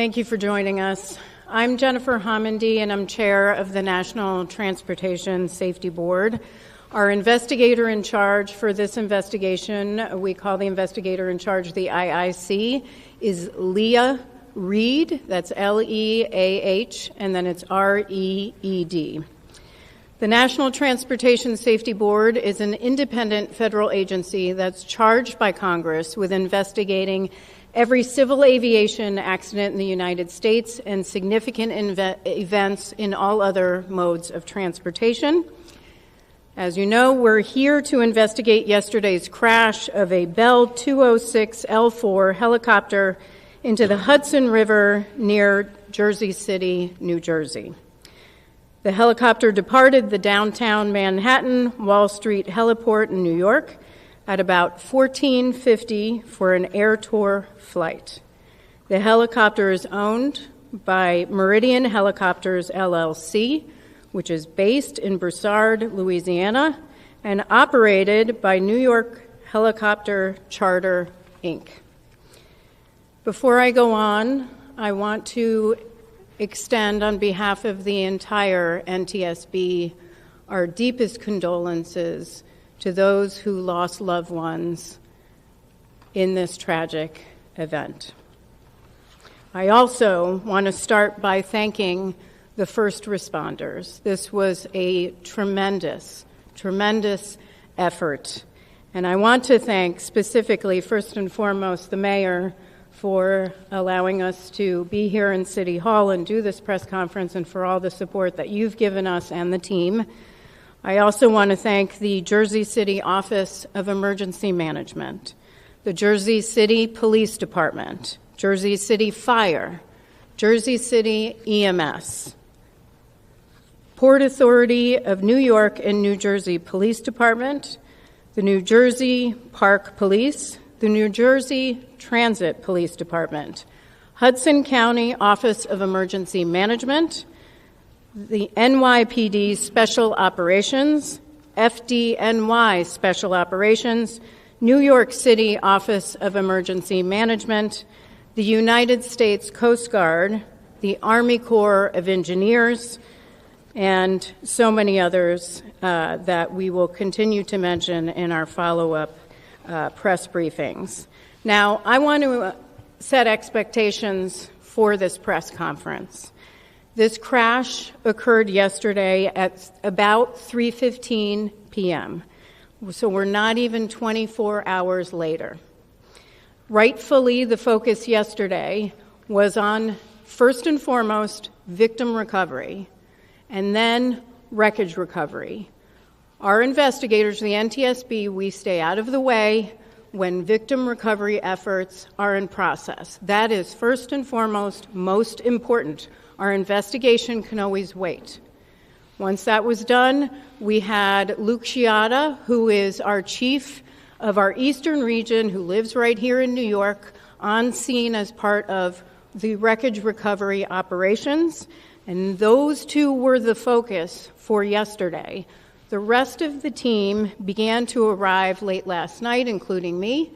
Thank you for joining us. I'm Jennifer Homendy, and I'm chair of the National Transportation Safety Board. Our investigator in charge for this investigation, we call the investigator in charge the IIC, is Leah Reed. That's L-E-A-H, and then it's R-E-E-D. The National Transportation Safety Board is an independent federal agency that's charged by Congress with investigating every civil aviation accident in the United States and significant events in all other modes of transportation. As you know, we're here to investigate yesterday's crash of a Bell 206L4 helicopter into the Hudson River near Jersey City, New Jersey. The helicopter departed the downtown Manhattan Wall Street heliport in New York at about 14:50 for an air tour flight. The helicopter is owned by Meridian Helicopters, LLC, which is based in Broussard, Louisiana, and operated by New York Helicopter Charter, Inc. Before I go on, I want to extend on behalf of the entire NTSB our deepest condolences to those who lost loved ones in this tragic event. I also want to start by thanking the first responders. This was a tremendous, tremendous effort. And I want to thank specifically, first and foremost, the mayor for allowing us to be here in City Hall and do this press conference, and for all the support that you've given us and the team. I also want to thank the Jersey City Office of Emergency Management, the Jersey City Police Department, Jersey City Fire, Jersey City EMS, Port Authority of New York and New Jersey Police Department, the New Jersey Park Police, the New Jersey Transit Police Department, Hudson County Office of Emergency Management, the NYPD Special Operations, FDNY Special Operations, New York City Office of Emergency Management, the United States Coast Guard, the Army Corps of Engineers, and so many others that we will continue to mention in our follow-up press briefings. Now, I want to set expectations for this press conference. This crash occurred yesterday at about 3:15 p.m., so we're not even 24 hours later. Rightfully, the focus yesterday was on, first and foremost, victim recovery, and then wreckage recovery. Our investigators, the NTSB, we stay out of the way when victim recovery efforts are in process. That is first and foremost, most important. Our investigation can always wait. Once that was done, we had Luke Sciatta, who is our chief of our Eastern region, who lives right here in New York, on scene as part of the wreckage recovery operations. And those two were the focus for yesterday. The rest of the team began to arrive late last night, including me,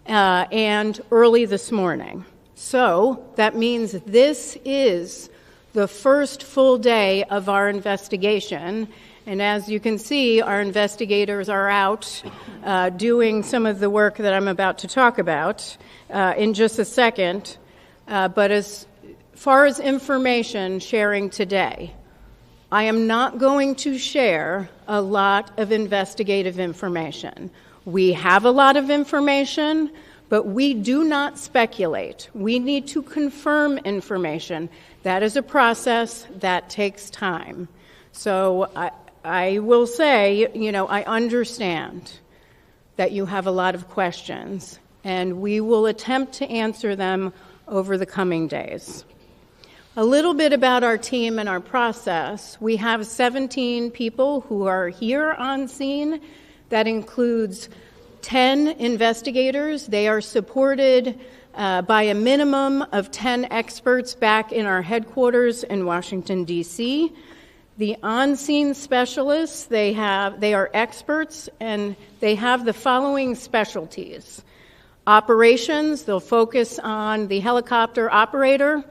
and early this morning. So that means this is the first full day of our investigation. And as you can see, our investigators are out doing some of the work that I'm about to talk about in just a second. But as far as information sharing today, I am not going to share a lot of investigative information. We have a lot of information, but we do not speculate. We need to confirm information. That is a process that takes time. So I will say, I understand that you have a lot of questions, and we will attempt to answer them over the coming days. A little bit about our team and our process. We have 17 people who are here on scene. That includes 10 investigators. They are supported by a minimum of 10 experts back in our headquarters in Washington, D.C. The on-scene specialists, they are experts, and they have the following specialties. Operations, they'll focus on the helicopter operator.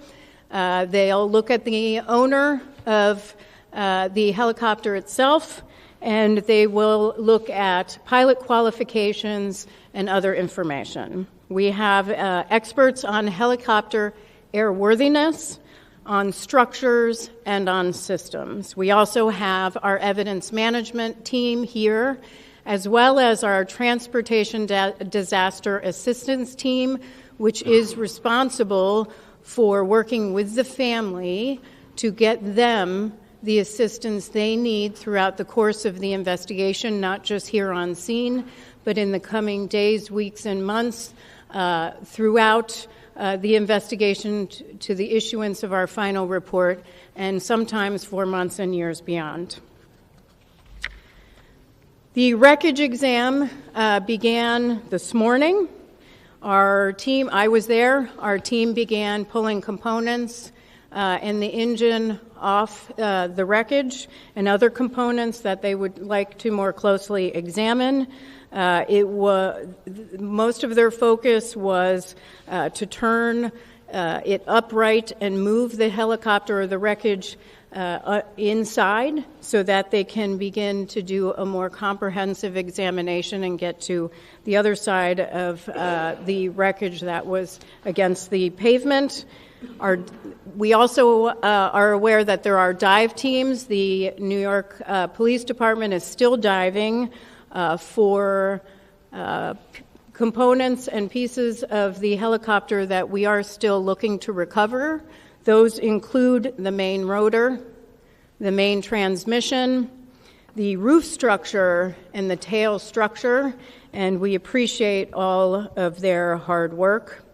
They'll look at the owner of the helicopter itself, and they will look at pilot qualifications and other information. We have experts on helicopter airworthiness, on structures, and on systems. We also have our evidence management team here, as well as our transportation disaster assistance team, which is responsible for working with the family to get them the assistance they need throughout the course of the investigation, not just here on scene, but in the coming days, weeks, and months throughout the investigation to the issuance of our final report, and sometimes for months and years beyond. The wreckage exam began this morning. Our team, I was there, our team began pulling components and the engine off the wreckage and other components that they would like to more closely examine. Most of their focus was to turn it upright and move the helicopter or the wreckage inside so that they can begin to do a more comprehensive examination and get to the other side of the wreckage that was against the pavement. We also are aware that there are dive teams. The New York Police Department is still diving for components and pieces of the helicopter that we are still looking to recover. Those include the main rotor, the main transmission, the roof structure, and the tail structure, and we appreciate all of their hard work.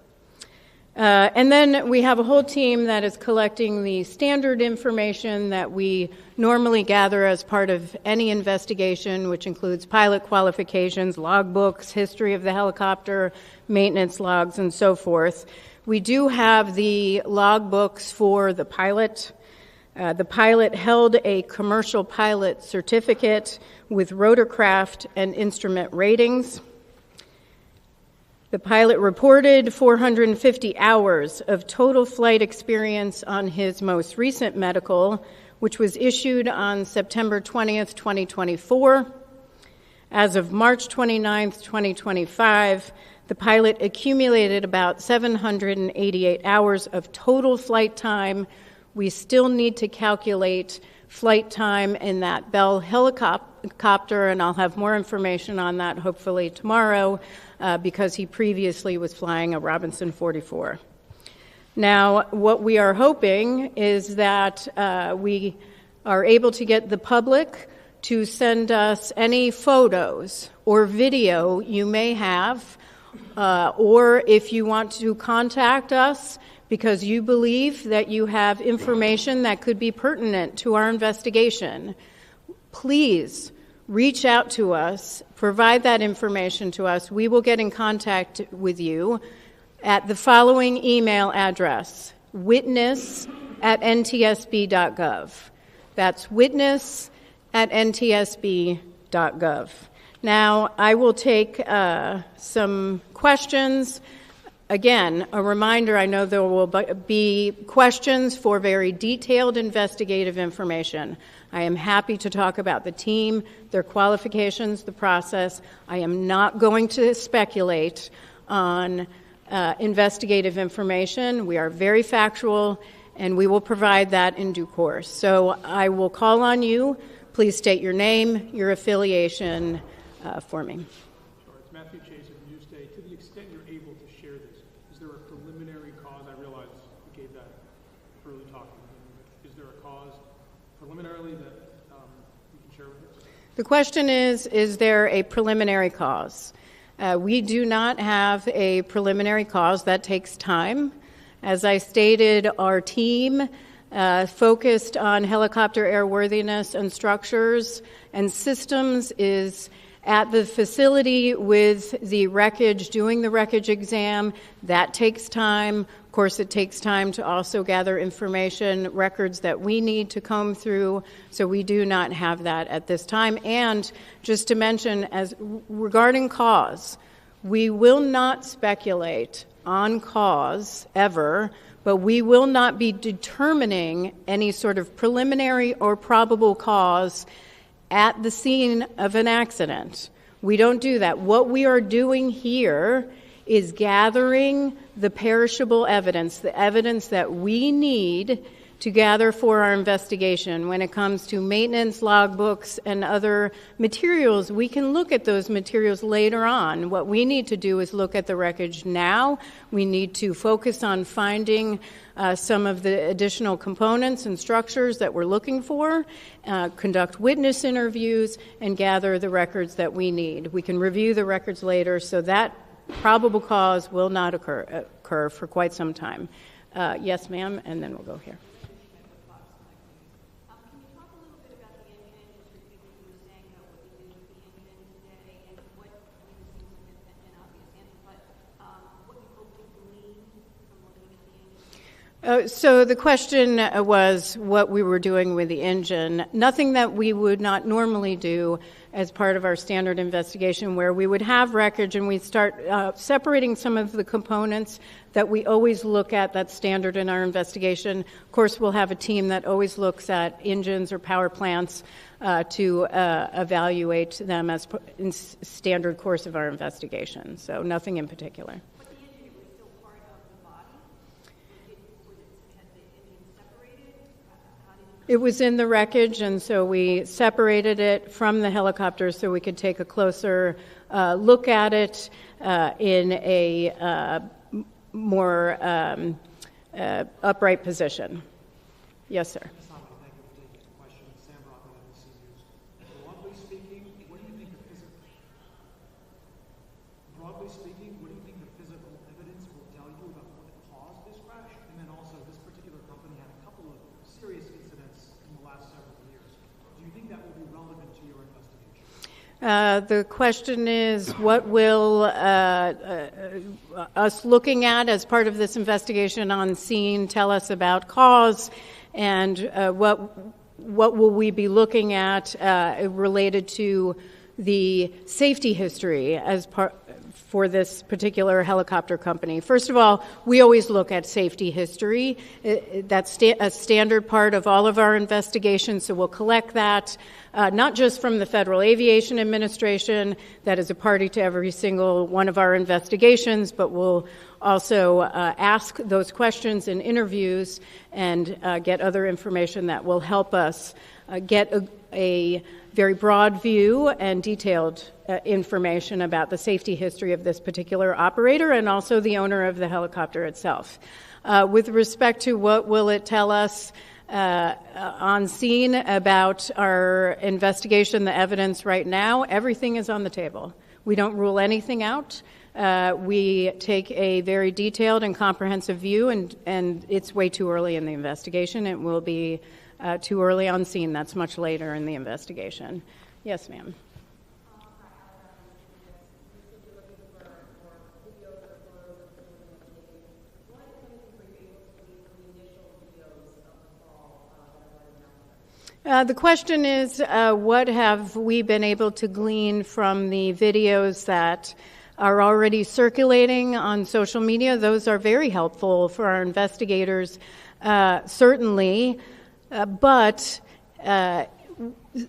And then we have a whole team that is collecting the standard information that we normally gather as part of any investigation, which includes pilot qualifications, logbooks, history of the helicopter, maintenance logs, and so forth. We do have the logbooks for the pilot. The pilot held a commercial pilot certificate with rotorcraft and instrument ratings. The pilot reported 450 hours of total flight experience on his most recent medical, which was issued on September 20th, 2024. As of March 29th, 2025, the pilot accumulated about 788 hours of total flight time. We still need to calculate flight time in that Bell helicopter, and I'll have more information on that hopefully tomorrow, because he previously was flying a Robinson 44. Now, what we are hoping is that we are able to get the public to send us any photos or video you may have, or if you want to contact us because you believe that you have information that could be pertinent to our investigation, please reach out to us, provide that information to us. We will get in contact with you at the following email address: witness@ntsb.gov. That's witness@ntsb.gov. Now, I will take some questions. Again, a reminder, I know there will be questions for very detailed investigative information. I am happy to talk about the team, their qualifications, the process. I am not going to speculate on investigative information. We are very factual, and we will provide that in due course. So I will call on you. Please state your name, your affiliation for me. Sure. It's Matthew Chase of Newsday. To the extent you're able to share this, is there a preliminary cause? I realize you gave that early talking. Is there a cause preliminarily that you can share with us? The question is there a preliminary cause? We do not have a preliminary cause. That takes time. As I stated, our team focused on helicopter airworthiness and structures and systems is at the facility with the wreckage, doing the wreckage exam. That takes time. Of course, it takes time to also gather information, records that we need to comb through, so we do not have that at this time. And just to mention, as regarding cause, We will not speculate on cause ever, but we will not be determining any sort of preliminary or probable cause at the scene of an accident. We don't do that. What we are doing here is gathering the perishable evidence, the evidence that we need to gather for our investigation. When it comes to maintenance logbooks and other materials, we can look at those materials later on. What we need to do is look at the wreckage now. We need to focus on finding some of the additional components and structures that we're looking for, conduct witness interviews, and gather the records that we need. We can review the records later, so that probable cause will not occur for quite some time. Yes, ma'am, and then we'll go here. So the question was what we were doing with the engine. Nothing that we would not normally do as part of our standard investigation, where we would have wreckage and we'd start separating some of the components that we always look at that's standard in our investigation. Of course, we'll have a team that always looks at engines or power plants to evaluate them as in standard course of our investigation. So nothing in particular. It was in the wreckage, and so we separated it from the helicopter so we could take a closer look at it in a more upright position. Yes, sir. The question is, what will us looking at as part of this investigation on scene tell us about cause, and what will we be looking at related to the safety history as part for this particular helicopter company? First of all, we always look at safety history. That's a standard part of all of our investigations, so we'll collect that, not just from the Federal Aviation Administration, that is a party to every single one of our investigations, but we'll also ask those questions in interviews and get other information that will help us get a very broad view and detailed information about the safety history of this particular operator and also the owner of the helicopter itself. With respect to what will it tell us on scene about our investigation, the evidence right now, everything is on the table. We don't rule anything out. We take a very detailed and comprehensive view, and it's way too early in the investigation. It will be too early on scene. That's much later in the investigation. Yes, ma'am. The question is, what have we been able to glean from the videos that are already circulating on social media? Those are very helpful for our investigators, certainly, but a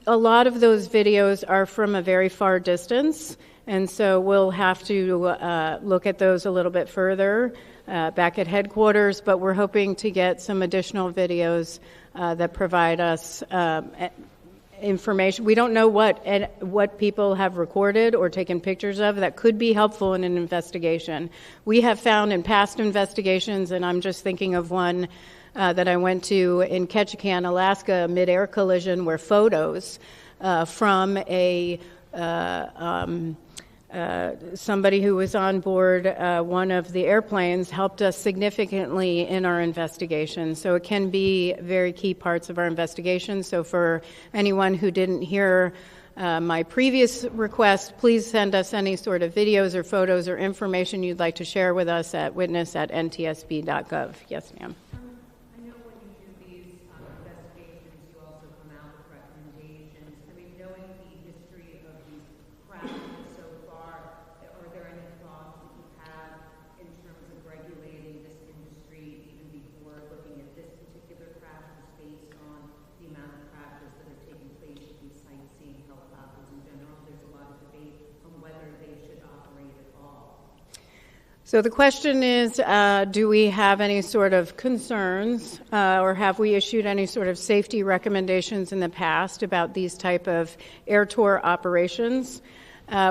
lot of those videos are from a very far distance, and so we'll have to look at those a little bit further back at headquarters, but we're hoping to get some additional videos that provide us information. We don't know what people have recorded or taken pictures of that could be helpful in an investigation. We have found in past investigations, and I'm just thinking of one that I went to in Ketchikan, Alaska, a mid-air collision where photos from somebody who was on board one of the airplanes helped us significantly in our investigation. So it can be very key parts of our investigation. So for anyone who didn't hear my previous request, please send us any sort of videos or photos or information you'd like to share with us at witness@ntsb.gov. Yes, ma'am. So the question is, do we have any sort of concerns or have we issued any sort of safety recommendations in the past about these type of air tour operations?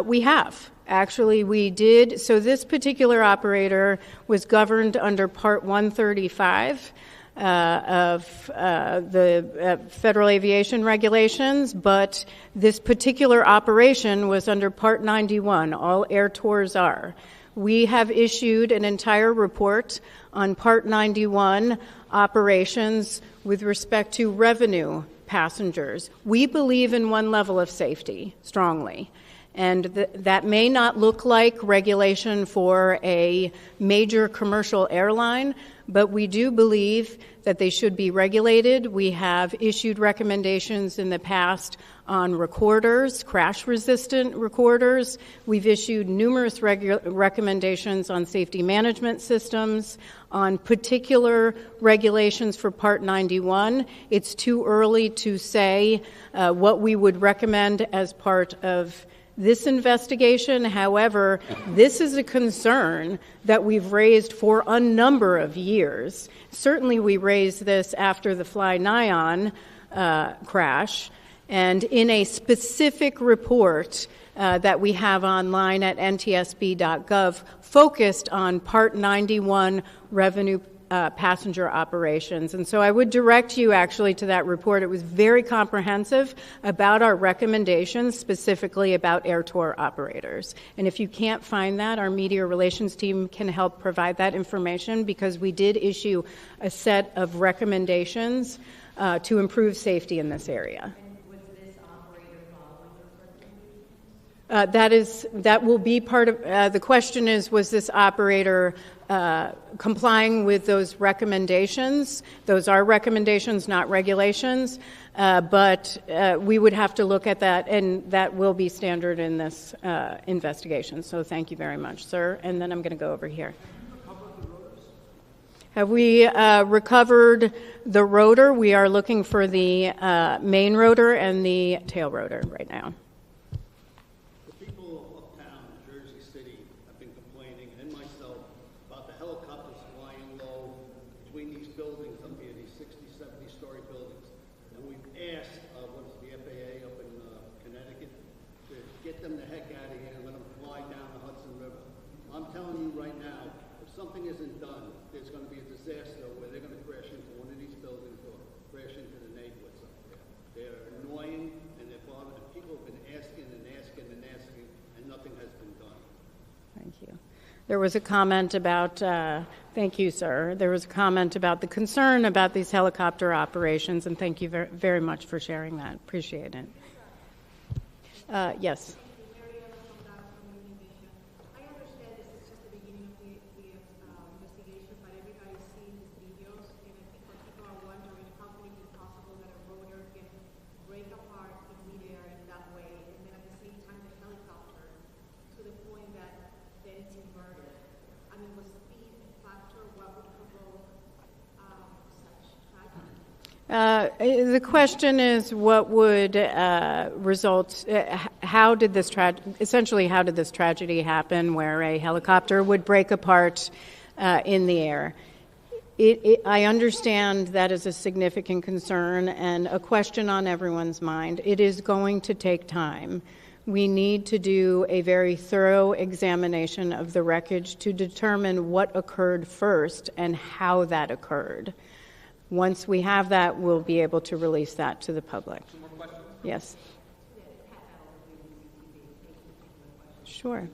We have. Actually, we did. So this particular operator was governed under Part 135 of the Federal Aviation regulations, but this particular operation was under Part 91. All air tours are. We have issued an entire report on Part 91 operations with respect to revenue passengers. We believe in one level of safety strongly. And that may not look like regulation for a major commercial airline, but we do believe that they should be regulated. We have issued recommendations in the past on recorders, crash-resistant recorders. We've issued numerous recommendations on safety management systems, on particular regulations for Part 91. It's too early to say what we would recommend as part of this investigation. However, this is a concern that we've raised for a number of years. Certainly we raised this after the Fly Nyan crash, and in a specific report that we have online at ntsb.gov focused on Part 91 revenue passenger operations. And so I would direct you actually to that report. It was very comprehensive about our recommendations, specifically about air tour operators. And if you can't find that, our media relations team can help provide that information, because we did issue a set of recommendations to improve safety in this area. And was this operator following those recommendations? That will be part of the question is, was this operator complying with those recommendations? Those are recommendations, not regulations, but we would have to look at that, and that will be standard in this investigation. So thank you very much, sir. And then I'm going to go over here. Have we recovered the rotor? We are looking for the main rotor and the tail rotor right now. Get them the heck out of here and let them fly down the Hudson River. I'm telling you right now, if something isn't done, there's going to be a disaster where they're going to crash into one of these buildings or crash into the neighborhoods up there. They're annoying, and they're bothering. People have been asking and asking and asking, and nothing has been done. Thank you. There was a comment about, thank you, sir. There was a comment about the concern about these helicopter operations, and thank you very much for sharing that. Appreciate it. Yes. I understand this is just the beginning of the investigation, but everybody's seen these videos, and I think what people are wondering, how can it be possible that a rotor can break apart in midair in that way, and then at the same time the helicopter, to the point that then it's inverted. I mean, was speed a factor? What would provoke such tragedy? The question is, what would result? How did this tragedy happen, where a helicopter would break apart in the air? I understand that is a significant concern and a question on everyone's mind. It is going to take time. We need to do a very thorough examination of the wreckage to determine what occurred first and how that occurred. Once we have that, we'll be able to release that to the public. Some more questions? Yes. Sure.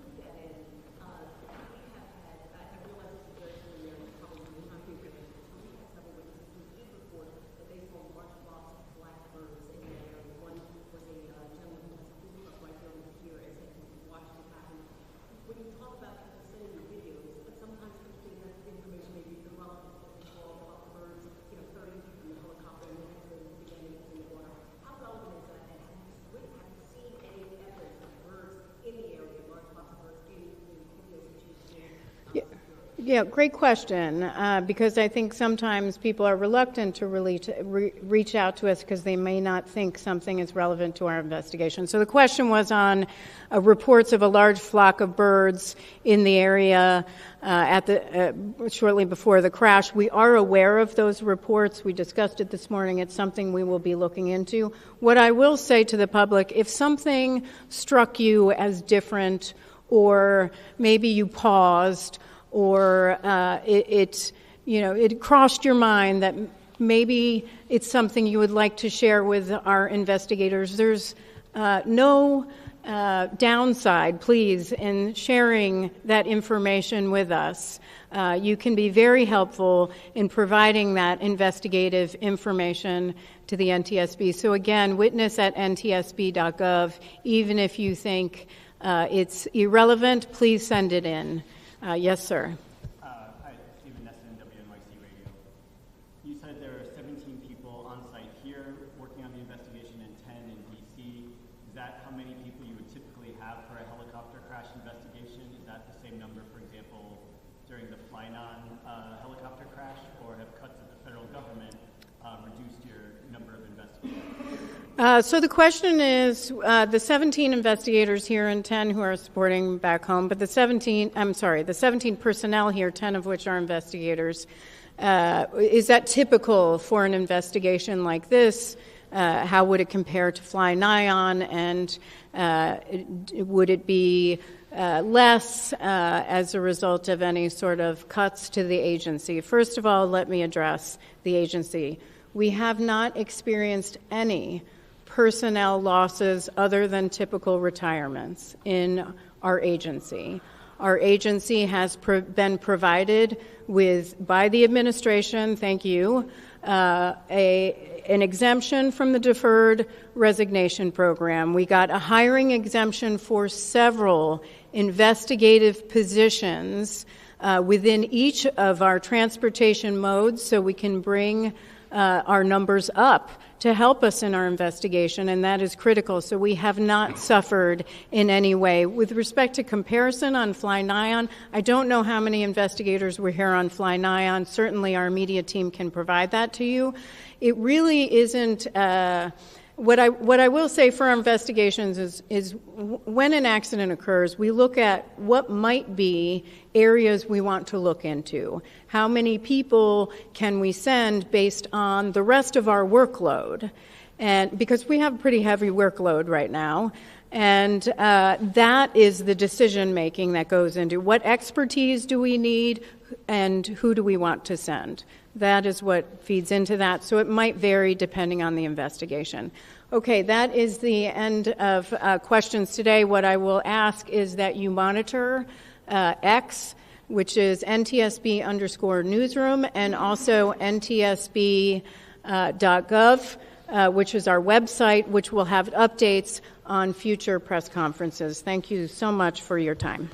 Yeah, great question, because I think sometimes people are reluctant to really reach out to us because they may not think something is relevant to our investigation. So the question was on reports of a large flock of birds in the area shortly before the crash. We are aware of those reports. We discussed it this morning. It's something we will be looking into. What I will say to the public, if something struck you as different, or maybe you paused, or it crossed your mind that maybe it's something you would like to share with our investigators, there's no downside, please, in sharing that information with us. You can be very helpful in providing that investigative information to the NTSB. So again, witness at ntsb.gov. Even if you think it's irrelevant, please send it in. Yes, sir. Hi, Stephen Nesson, WNYC Radio. You said there are 17 people on site here working on the investigation and 10 in D.C. Is that how many people you would typically have for a helicopter crash investigation? Is that the same number, for example, during the Flynon helicopter crash, or have cuts of the federal government reduced your number of investigators? So the question is the 17 investigators here and 10 who are supporting back home, but the 17 personnel here, 10 of which are investigators. Is that typical for an investigation like this? How would it compare to Fly-Nyon? And would it be less as a result of any sort of cuts to the agency? First of all, let me address the agency. We have not experienced any personnel losses other than typical retirements in our agency. Our agency has been provided with, by the administration, thank you, an exemption from the deferred resignation program. We got a hiring exemption for several investigative positions within each of our transportation modes, so we can bring our numbers up to help us in our investigation, and that is critical. So we have not suffered in any way. With respect to comparison on Fly-Nyon, I don't know how many investigators were here on Fly-Nyon. Certainly our media team can provide that to you. It really isn't... What I will say for our investigations is when an accident occurs, we look at what might be areas we want to look into. How many people can we send based on the rest of our workload? And because we have a pretty heavy workload right now, and that is the decision making that goes into what expertise do we need and who do we want to send. That is what feeds into that. So it might vary depending on the investigation. Okay, that is the end of questions today. What I will ask is that you monitor X, which is NTSB_newsroom, and also NTSB.gov, which is our website, which will have updates on future press conferences. Thank you so much for your time.